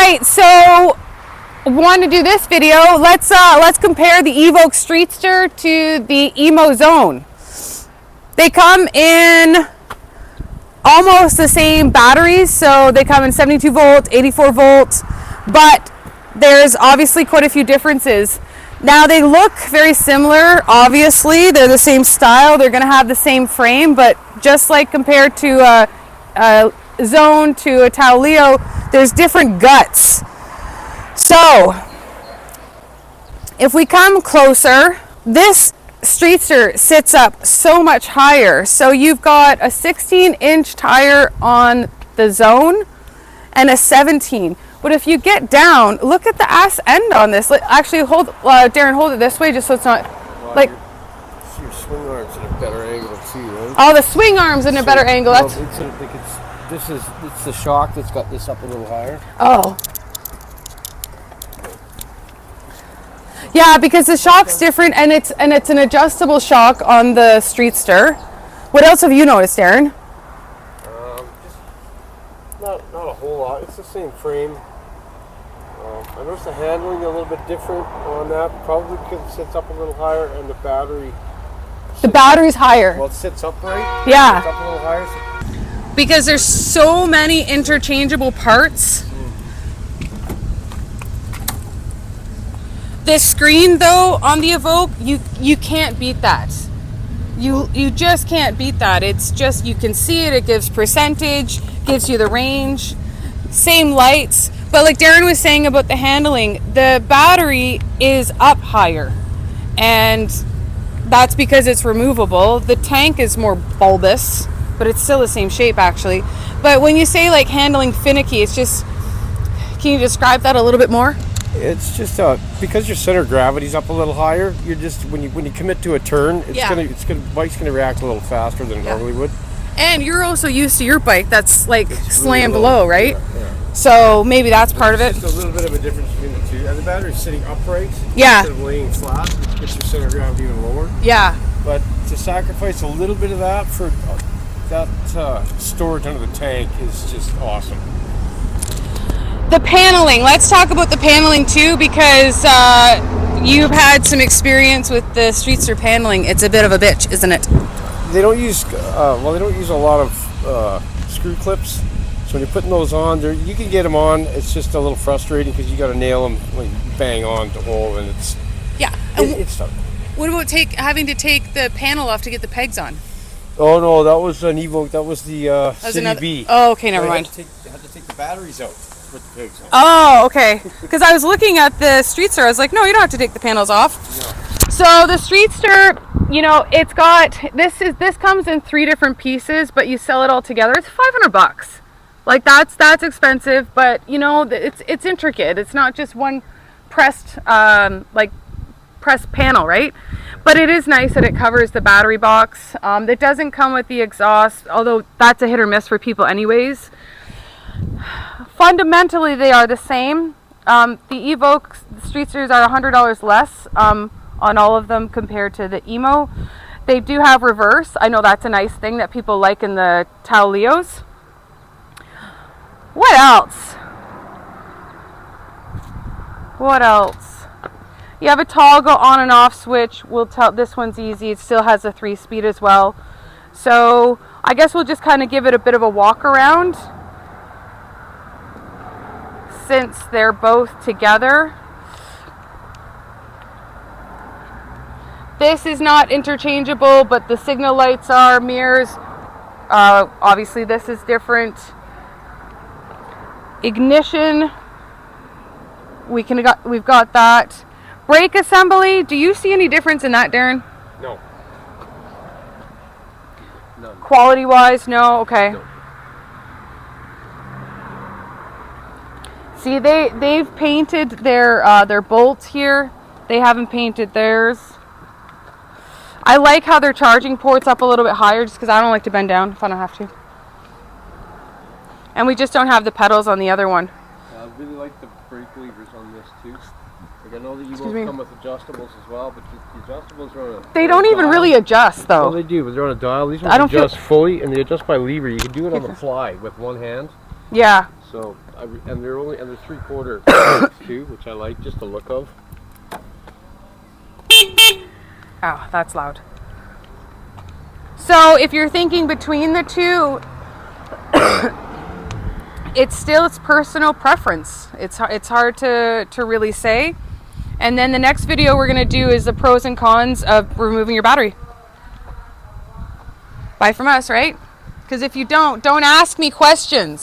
right, so want to do this video. Let's compare the Evoque Streetster to the Emmo Zone. They come in almost the same batteries, so they come in 72 volt, 84 volt, but there's obviously quite a few differences. Now they look very similar, obviously, they're the same style, they're going to have the same frame, but just like compared to a Zone to a Taoleo, there's different guts. So, if we come closer, this Streetster sits up so much higher. So you've got a 16-inch tire on the Zone and a 17. But if you get down, look at the ass end on this. Actually, hold, Darren, hold it this way just so it's not like. Your swing arms in a better angle too, right? Oh, the swing arms in a better angle. Well, That's. it's the shock that's got this up a little higher. Oh. Yeah, because the shock's different, and it's an adjustable shock on the Streetster. What else have you noticed, Darren? Just not a whole lot. It's the same frame. I noticed the handling a little bit different on that, probably because it sits up a little higher, and the battery. The battery's higher. Well, it sits upright. Yeah. It sits up a little higher. So because there's so many interchangeable parts. This screen though on the Evoque, you can't beat that. You just can't beat that. It's just, you can see it, it gives percentage, gives you the range, same lights. But like Darren was saying about the handling, the battery is up higher. And that's because it's removable. The tank is more bulbous, but it's still the same shape actually. But when you say like handling finicky, it's just, can you describe that a little bit more? it's just because your center of gravity's up a little higher. You're just when you commit to a turn, bike's gonna react a little faster than it normally would. And you're also used to your bike that's like slammed really low, right? Yeah. So maybe that's part of it. Just a little bit of a difference between the two. And the battery's sitting upright instead of laying flat, which gets your center of gravity even lower. Yeah. But to sacrifice a little bit of that for that storage under the tank is just awesome. The paneling. Let's talk about the paneling too, because you've had some experience with the Streetster paneling. It's a bit of a bitch, isn't it? They don't use a lot of screw clips. So when you're putting those on, you can get them on. It's just a little frustrating because you got to nail them, like bang on the hole, and it's it's tough. What about having to take the panel off to get the pegs on? Oh no, that was an Evoque. That was the City B. Oh, okay, never mind. You had to take the batteries out to put the pegs on. Oh, okay. Because I was looking at the Streetster, I was like, no, you don't have to take the panels off. No. So the Streetster, you know, it's got this comes in 3 different pieces, but you sell it all together. It's $500. Like that's expensive, but you know, it's intricate. It's not just one pressed pressed panel, right? But it is nice that it covers the battery box. It doesn't come with the exhaust, although that's a hit or miss for people anyways. Fundamentally, they are the same. The Evoque Streetsters are $100 less on all of them compared to the Emmo. They do have reverse. I know that's a nice thing that people like in the Taoleos. What else? What else? You have a toggle on and off switch. We'll tell this one's easy. It still has a 3-speed as well. So I guess we'll just kind of give it a bit of a walk around since they're both together. This is not interchangeable, but the signal lights are, mirrors. Obviously this is different. Ignition, we've got that. Brake assembly, do you see any difference in that, Darren? No. None. Quality wise, no? Okay. No. See, they've painted their bolts here. They haven't painted theirs. I like how their charging port's up a little bit higher just because I don't like to bend down if I don't have to. And we just don't have the pedals on the other one. I really like the brake levers on this too. Like I know that you won't come with adjustables as well, but the adjustables are on a They don't even really adjust though. Well, they do, but they're on a dial. These ones adjust fully, and they adjust by lever. You can do it on the fly with one hand. Yeah. So and they're 3/4 too, which I like just the look of. Oh, that's loud. So if you're thinking between the two, it's personal preference. It's hard to really say. And then the next video we're going to do is the pros and cons of removing your battery. Buy from us, right? Because if you don't ask me questions.